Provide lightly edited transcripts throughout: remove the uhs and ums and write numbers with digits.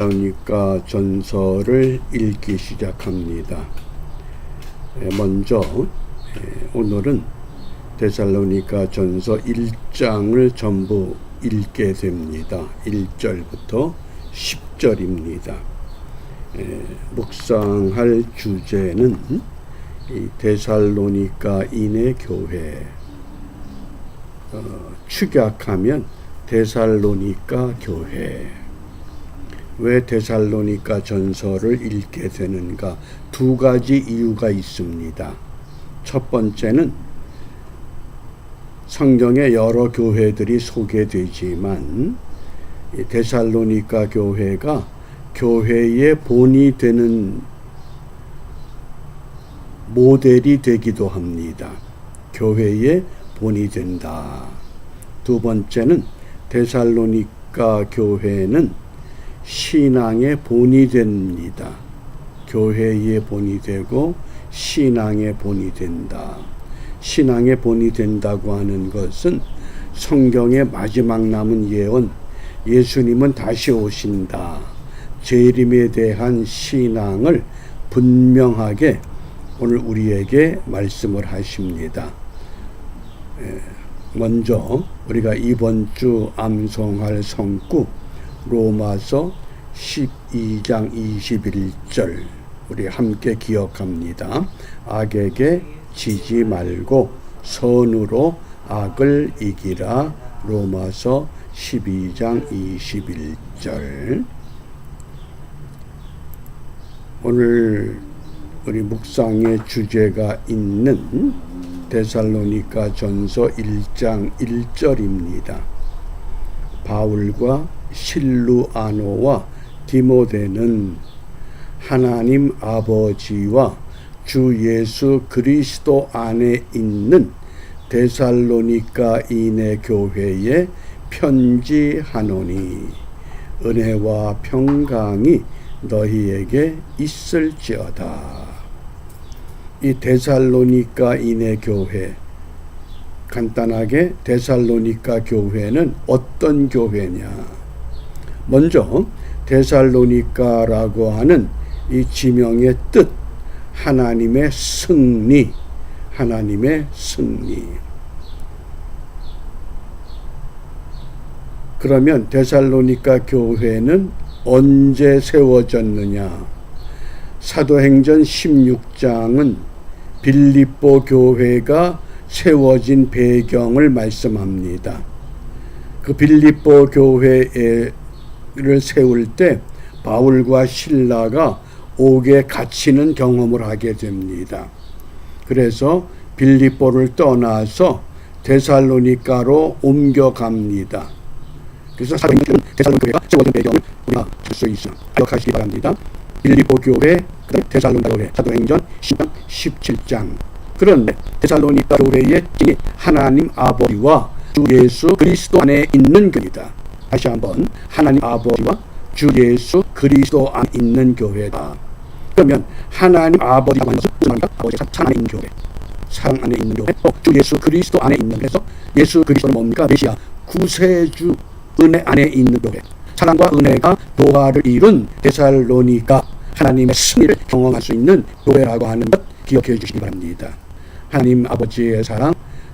데살로니가 전서를 읽기 시작합니다. 먼저 오늘은 데살로니가 전서 1장을 전부 읽게 됩니다. 1절부터 10절입니다. 묵상할 주제는 데살로니가인의 교회, 축약하면 데살로니가 교회. 왜 데살로니가 전서를 읽게 되는가? 두 가지 이유가 있습니다. 첫 번째는 성경에 여러 교회들이 소개되지만 데살로니가 교회가 교회의 본이 되는 모델이 되기도 합니다. 교회의 본이 된다. 두 번째는 데살로니가 교회는 신앙의 본이 됩니다. 교회의 본이 되고 신앙의 본이 된다. 신앙의 본이 된다고 하는 것은 성경의 마지막 남은 예언, 예수님은 다시 오신다. 재림에 대한 신앙을 분명하게 오늘 우리에게 말씀을 하십니다. 먼저 우리가 이번 주 암송할 성구 로마서 12장 21절 우리 함께 기억합니다. 악에게 지지 말고 선으로 악을 이기라. 로마서 12장 21절. 오늘 우리 묵상의 주제가 있는 데살로니가 전서 1장 1절입니다. 바울과 실루아노와 디모데는 하나님 아버지와 주 예수 그리스도 안에 있는 데살로니가인의 교회에 편지하노니 은혜와 평강이 너희에게 있을지어다. 이 데살로니가인의 교회, 간단하게 데살로니가 교회는 어떤 교회냐? 먼저 데살로니가라고 하는 이 지명의 뜻, 하나님의 승리, 하나님의 승리. 그러면 데살로니가 교회는 언제 세워졌느냐? 사도행전 16장은 빌립보 교회가 세워진 배경을 말씀합니다. 그 빌립보 교회를 세울 때 바울과 실라가 옥에 갇히는 경험을 하게 됩니다. 그래서 빌립보를 떠나서 데살로니가로 옮겨갑니다. 그래서 사도행전 데살로니가 교회가 세워진 배경을 우리가 알 수 있어 기억하시기 바랍니다. 빌립보 교회, 데살로니가 교회, 사도행전 10장 17장. 그런데 데살로니가 교회의 진이 하나님 아버지와 주 예수 그리스도 안에 있는 교회다. 다시 한번 하나님 아버지와 주 예수 그리스도 안에 있는 교회다. 그러면 하나님 아버지라고 하는 것은 아버지가 산 안에 있는 교회, 사랑 안에 있는 교회, 또 주 예수 그리스도 안에 있는, 그래서 예수 그리스도는 뭡니까? 메시아, 구세주 은혜 안에 있는 교회. 사랑과 은혜가 조화를 이룬 데살로니가 하나님의 승리를 경험할 수 있는 교회라고 하는 것 기억해 주시기 바랍니다. 하나님 아버지의 사랑,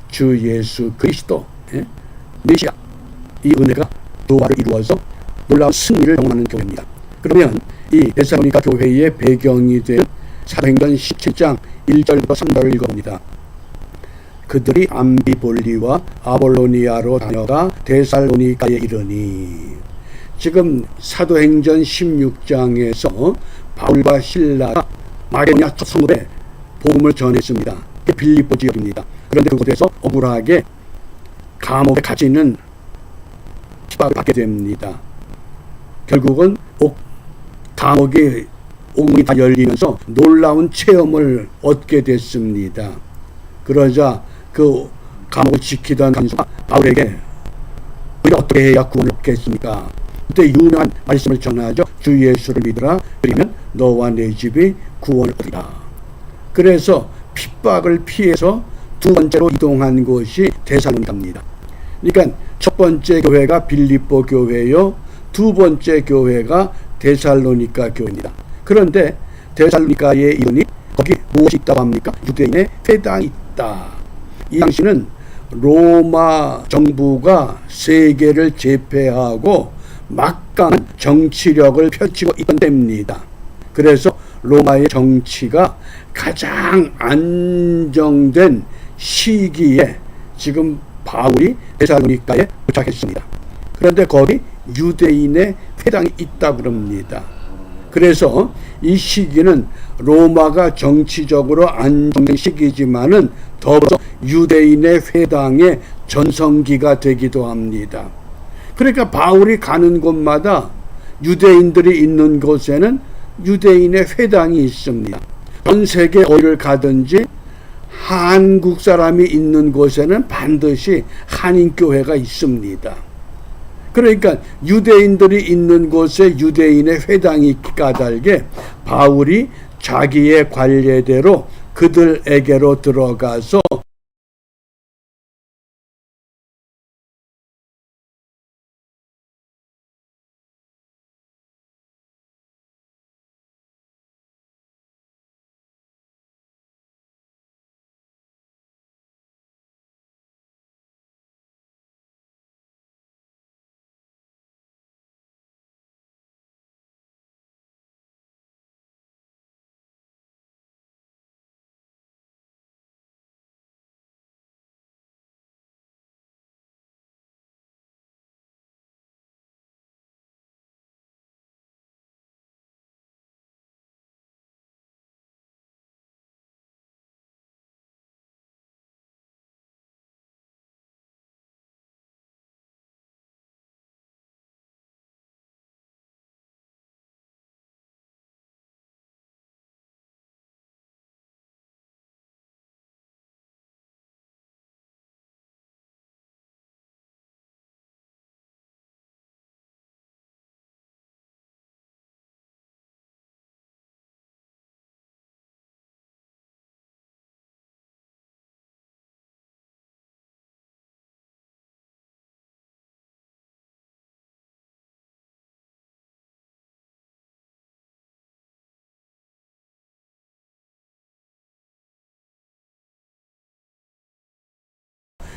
주 예수 그리스도, 메시아, 이 은혜가 조화를 이루어서 놀라운 승리를 경험하는 교회입니다. 그러면 이 데살로니가 교회의 배경이 된 사도행전 17장 1절부터 3절을 읽어봅니다. 그들이 암비볼리와 아볼로니아로 다녀가 데살로니가에 이르니. 지금 사도행전 16장에서 바울과 실라가 마게도냐 첫 성읍에 복음을 전했습니다. 빌립보 지역입니다. 그런데 그곳에서 억울하게 감옥에 갇히는 핍박을 받게 됩니다. 결국은 감옥이 옥문이 다 열리면서 놀라운 체험을 얻게 됐습니다. 그러자 그 감옥을 지키던 간수가 바울에게 우리가 어떻게 해야 구원을 얻겠습니까? 그때 유명한 말씀을 전하죠. 주 예수를 믿으라. 그러면 너와 내 집이 구원을 얻으리라. 그래서 핍박을 피해서 두 번째로 이동한 곳이 데살로니가입니다. 그러니까 첫 번째 교회가 빌립보 교회요, 두 번째 교회가 데살로니가 교회입니다. 그런데 데살로니가에 이르니 거기 무엇이 있다고 합니까? 유대인의 회당이 있다. 이 당시는 로마 정부가 세계를 제패하고 막강한 정치력을 펼치고 있던 때입니다. 그래서 로마의 정치가 가장 안정된 시기에 지금 바울이 데살로니가에 도착했습니다. 그런데 거기 유대인의 회당이 있다고 그럽니다. 그래서 이 시기는 로마가 정치적으로 안정된 시기지만은 더불어 유대인의 회당의 전성기가 되기도 합니다. 그러니까 바울이 가는 곳마다 유대인들이 있는 곳에는 유대인의 회당이 있습니다. 전 세계 어디를 가든지 한국 사람이 있는 곳에는 반드시 한인교회가 있습니다. 그러니까 유대인들이 있는 곳에 유대인의 회당이 있기 까닭에 바울이 자기의 관례대로 그들에게로 들어가서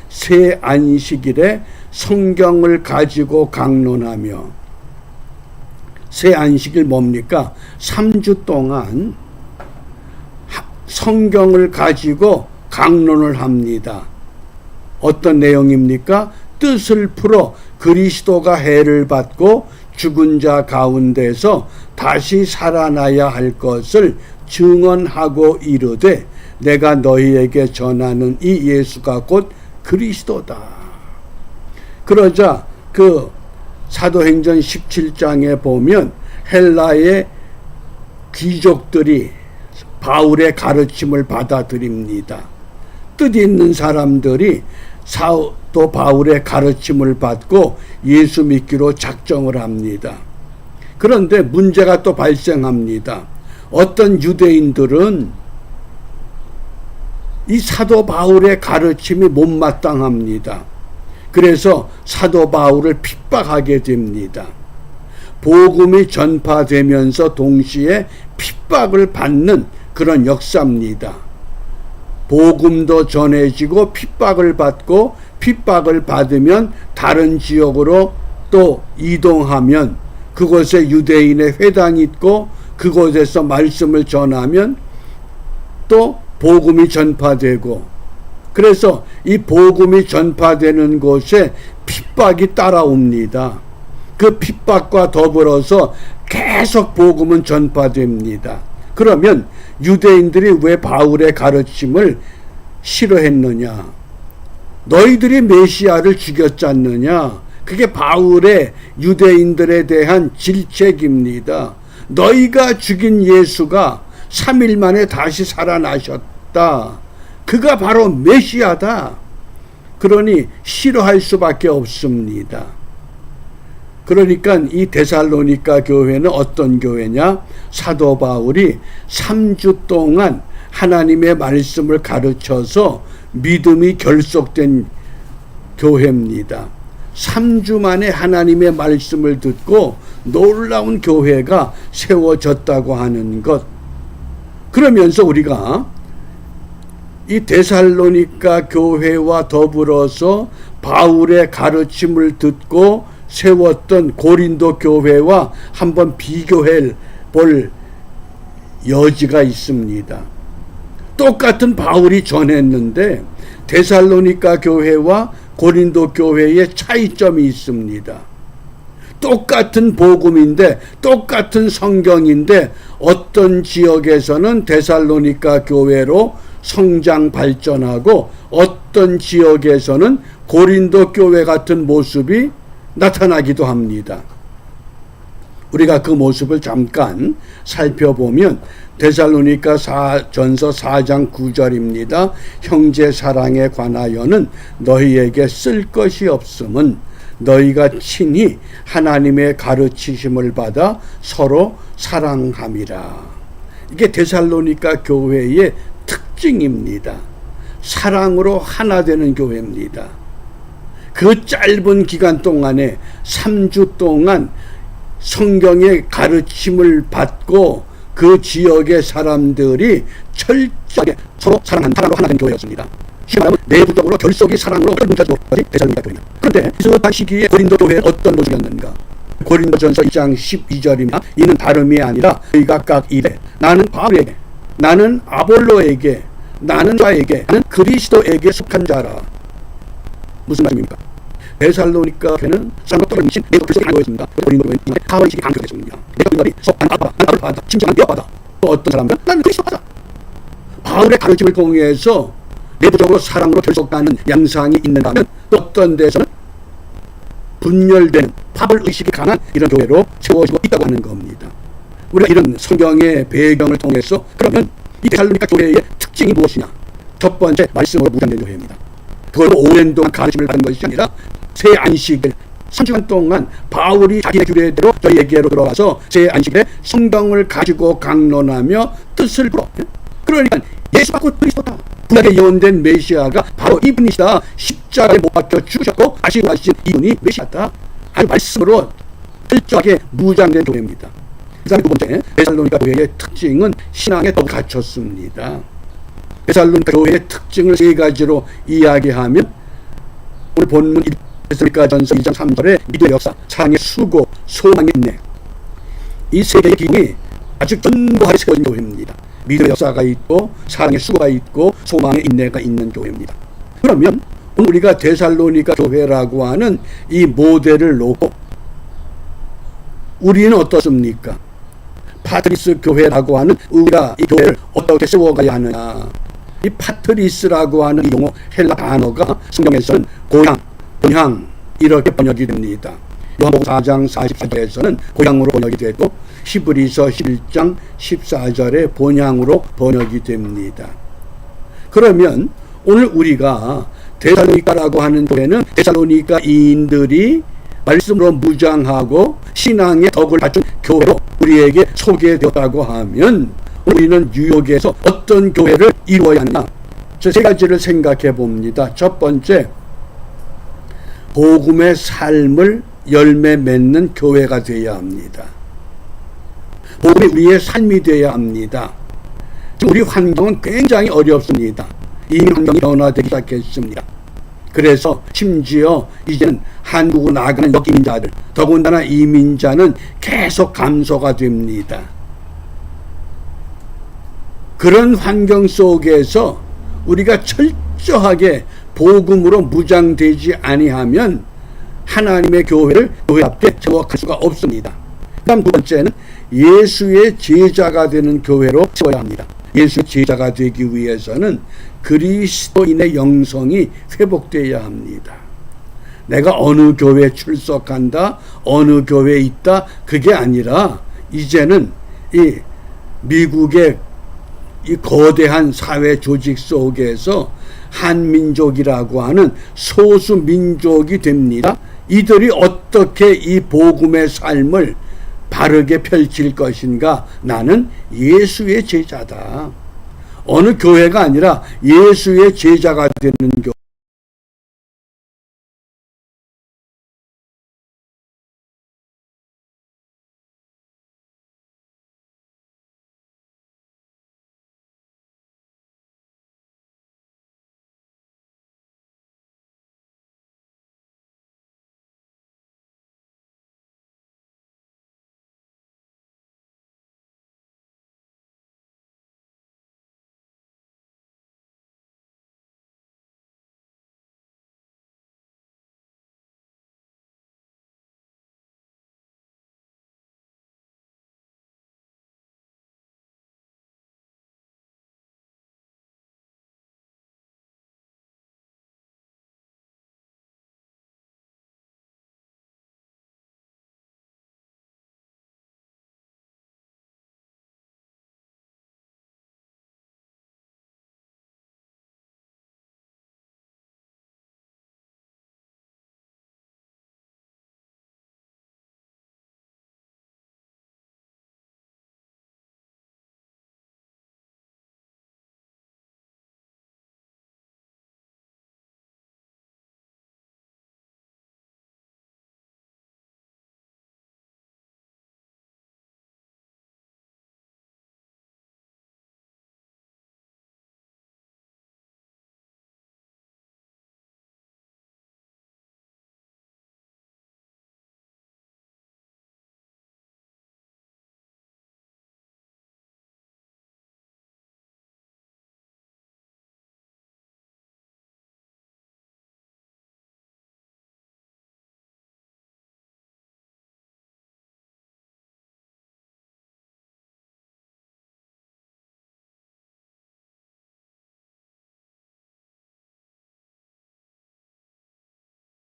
새 안식일에 성경을 가지고 강론하며, 새 안식일 뭡니까? 3주 동안 성경을 가지고 강론을 합니다. 어떤 내용입니까? 뜻을 풀어 그리스도가 해를 받고 죽은 자 가운데서 다시 살아나야 할 것을 증언하고 이르되 내가 너희에게 전하는 이 예수가 곧 그리스도다. 그러자 그 사도행전 17장에 보면 헬라의 귀족들이 바울의 가르침을 받아들입니다. 뜻 있는 사람들이 사도 바울의 가르침을 받고 예수 믿기로 작정을 합니다. 그런데 문제가 또 발생합니다. 어떤 유대인들은 이 사도 바울의 가르침이 못마땅합니다. 그래서 사도 바울을 핍박하게 됩니다. 복음이 전파되면서 동시에 핍박을 받는 그런 역사입니다. 복음도 전해지고 핍박을 받고, 핍박을 받으면 다른 지역으로 또 이동하면 그곳에 유대인의 회당이 있고 그곳에서 말씀을 전하면 또 복음이 전파되고, 그래서 이 복음이 전파되는 곳에 핍박이 따라옵니다. 그 핍박과 더불어서 계속 복음은 전파됩니다. 그러면 유대인들이 왜 바울의 가르침을 싫어했느냐? 너희들이 메시아를 죽였지 않느냐? 그게 바울의 유대인들에 대한 질책입니다. 너희가 죽인 예수가 3일 만에 다시 살아나셨다. 그가 바로 메시아다. 그러니 싫어할 수밖에 없습니다. 그러니까 이 데살로니가 교회는 어떤 교회냐? 사도 바울이 3주 동안 하나님의 말씀을 가르쳐서 믿음이 결속된 교회입니다. 3주 만에 하나님의 말씀을 듣고 놀라운 교회가 세워졌다고 하는 것. 그러면서 우리가 이 데살로니가 교회와 더불어서 바울의 가르침을 듣고 세웠던 고린도 교회와 한번 비교해 볼 여지가 있습니다. 똑같은 바울이 전했는데 데살로니가 교회와 고린도 교회의 차이점이 있습니다. 똑같은 복음인데, 똑같은 성경인데 어떤 지역에서는 데살로니가 교회로 성장 발전하고 어떤 지역에서는 고린도 교회 같은 모습이 나타나기도 합니다. 우리가 그 모습을 잠깐 살펴보면 데살로니가 전서 4장 9절입니다. 형제 사랑에 관하여는 너희에게 쓸 것이 없음은 너희가 친히 하나님의 가르치심을 받아 서로 사랑함이라. 이게 데살로니가 교회의 특징입니다. 사랑으로 하나 되는 교회입니다. 그 짧은 기간 동안에 3주 동안 성경의 가르침을 받고 그 지역의 사람들이 철저하게 서로 사랑하는 사랑으로 하나 된 교회였습니다. 쉽게 말하면 내부적으로 결속이 사랑으로 문자적으로까지 데살로니가 교회입니다. 그런데 비슷한 시기에 고린도 교회는 어떤 모습이었는가? 고린도전서 2장 12절입니다. 이는 다름이 아니라 너희가 각 이래 나는 바울에게, 나는 아볼로에게, 나는 자에게, 나는 그리스도에게 속한 자라. 무슨 말입니까? 데살로니가 교회는 사랑과 떨어지신 내가 결속이 강조했습니다. 고린도 교회는 바울이 강조했습니다. 내가 그들이 속한 아빠, 난 나를 받아, 심지어 난 되어받아. 또 어떤 사람들은 나는 그리스도 받아. 바울의 가르침을 통해서 내부적으로 사랑으로 결속하는 양상이 있는다면 또 어떤 데서는 분열되는 파벌의식이 강한 이런 교회로 세워지고 있다고 하는 겁니다. 우리가 이런 성경의 배경을 통해서 그러면 이 데살로니가 교회의 특징이 무엇이냐? 첫 번째, 말씀으로 무장된 교회입니다. 그걸로 오랜 동안 가르침을 받은 것이 아니라 새 안식일 3주간 동안 바울이 자기의 규례대로 저희에게로 들어가서 새 안식일에 성경을 가지고 강론하며 뜻을 풀어. 그러니까 예수 받고 그리스도다. 구약에 예언된 메시아가 바로 이분이시다. 십자가에 못 박혀 죽으셨고 다시 부활하신 이분이 메시아다. 아주 말씀으로 철저하게 무장된 교회입니다. 그 다음에 두 번째, 데살로니가 교회의 특징은 신앙에 더 갖췄습니다. 데살로니가 교회의 특징을 세 가지로 이야기하면 오늘 본문 데살로니가전서 2장 3절에 믿음의 역사, 사랑의 수고, 소망의 인내, 이 세 개의 기능이 아주 견고하게 세워진 교회입니다. 믿음의 역사가 있고 사랑의 수고가 있고 소망의 인내가 있는 교회입니다. 그러면 오늘 우리가 데살로니가 교회라고 하는 이 모델을 놓고 우리는 어떻습니까? 파트리스 교회라고 하는 우리가 이 교회를 어떻게 세워가야 하느냐. 이 파트리스라고 하는 이 용어 헬라 단어가 성경에서는 고향, 본향 이렇게 번역이 됩니다. 요한복음 4장 44절에서는 고향으로 번역이 되고 히브리서 11장 14절에 본향으로 번역이 됩니다. 그러면 오늘 우리가 데살로니가라고 하는 교회는 데살로니가인들이 말씀으로 무장하고 신앙의 덕을 갖춘 교회로 우리에게 소개되었다고 하면 우리는 뉴욕에서 어떤 교회를 이루어야 하느냐? 저 세 가지를 생각해 봅니다. 첫 번째, 복음의 삶을 열매 맺는 교회가 되어야 합니다. 복음이 우리의 삶이 되어야 합니다. 지금 우리 환경은 굉장히 어렵습니다. 이민 환경이 변화되기 시작했습니다. 그래서 심지어 이제는 한국으로 나가는 역이민자들, 더군다나 이민자는 계속 감소가 됩니다. 그런 환경 속에서 우리가 철저하게 복음으로 무장되지 아니하면 하나님의 교회를 교회답게 세워갈 수가 없습니다. 그 다음 두 번째는 예수의 제자가 되는 교회로 세워야 합니다. 예수의 제자가 되기 위해서는 그리스도인의 영성이 회복되어야 합니다. 내가 어느 교회에 출석한다, 어느 교회에 있다, 그게 아니라 이제는 이 미국의 이 거대한 사회 조직 속에서 한민족이라고 하는 소수 민족이 됩니다. 이들이 어떻게 이 복음의 삶을 바르게 펼칠 것인가? 나는 예수의 제자다. 어느 교회가 아니라 예수의 제자가 되는 교회.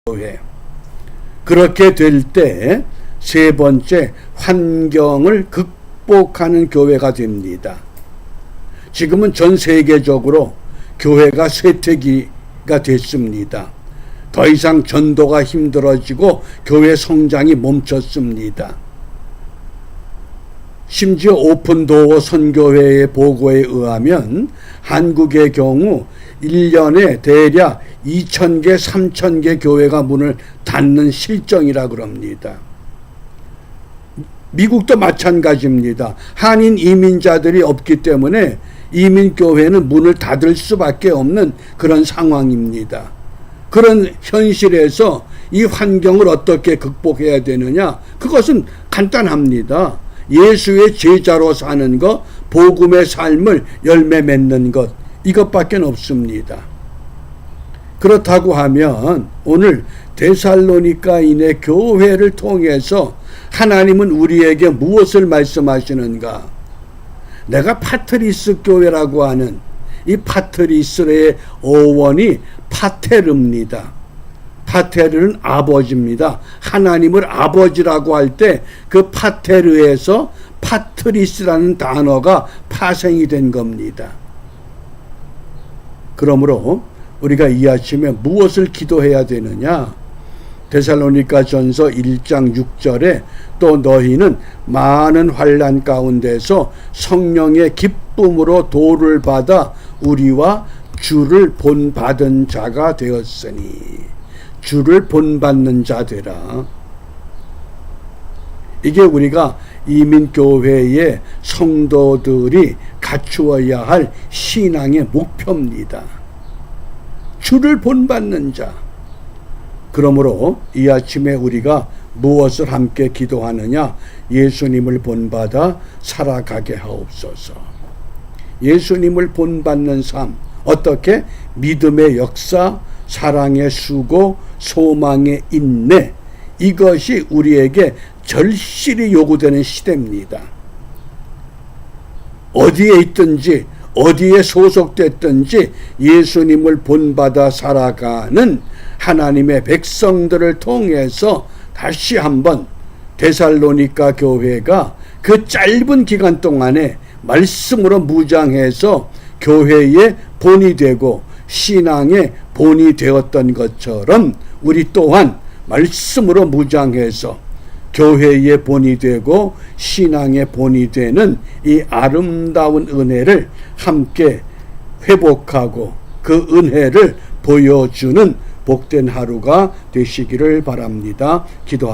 교회. 그렇게 될 때 세 번째, 환경을 극복하는 교회가 됩니다. 지금은 전 세계적으로 교회가 쇠퇴기가 됐습니다. 더 이상 전도가 힘들어지고 교회 성장이 멈췄습니다. 심지어 오픈도어 선교회의 보고에 의하면 한국의 경우 1년에 대략 2,000개, 3,000개 교회가 문을 닫는 실정이라 그럽니다. 미국도 마찬가지입니다. 한인 이민자들이 없기 때문에 이민교회는 문을 닫을 수밖에 없는 그런 상황입니다. 그런 현실에서 이 환경을 어떻게 극복해야 되느냐? 그것은 간단합니다. 예수의 제자로 사는 것, 복음의 삶을 열매 맺는 것, 이것밖에 없습니다. 그렇다고 하면 오늘 데살로니가인의 교회를 통해서 하나님은 우리에게 무엇을 말씀하시는가? 내가 파트리스 교회라고 하는 이 파트리스의 어원이 파테르입니다. 파테르는 아버지입니다. 하나님을 아버지라고 할 때 그 파테르에서 파트리스라는 단어가 파생이 된 겁니다. 그러므로 우리가 이 아침에 무엇을 기도해야 되느냐? 데살로니가전서 1장 6절에 또 너희는 많은 환난 가운데서 성령의 기쁨으로 도를 받아 우리와 주를 본받은 자가 되었으니, 주를 본받는 자 되라. 이게 우리가 이민교회의 성도들이 갖추어야 할 신앙의 목표입니다. 주를 본받는 자. 그러므로 이 아침에 우리가 무엇을 함께 기도하느냐? 예수님을 본받아 살아가게 하옵소서. 예수님을 본받는 삶. 어떻게? 믿음의 역사, 사랑의 수고, 소망의 인내. 이것이 우리에게 절실히 요구되는 시대입니다. 어디에 있든지 어디에 소속됐든지 예수님을 본받아 살아가는 하나님의 백성들을 통해서 다시 한번 데살로니가 교회가 그 짧은 기간 동안에 말씀으로 무장해서 교회의 본이 되고 신앙의 본이 되었던 것처럼 우리 또한 말씀으로 무장해서 교회의 본이 되고 신앙의 본이 되는 이 아름다운 은혜를 함께 회복하고 그 은혜를 보여주는 복된 하루가 되시기를 바랍니다. 기도하겠습니다.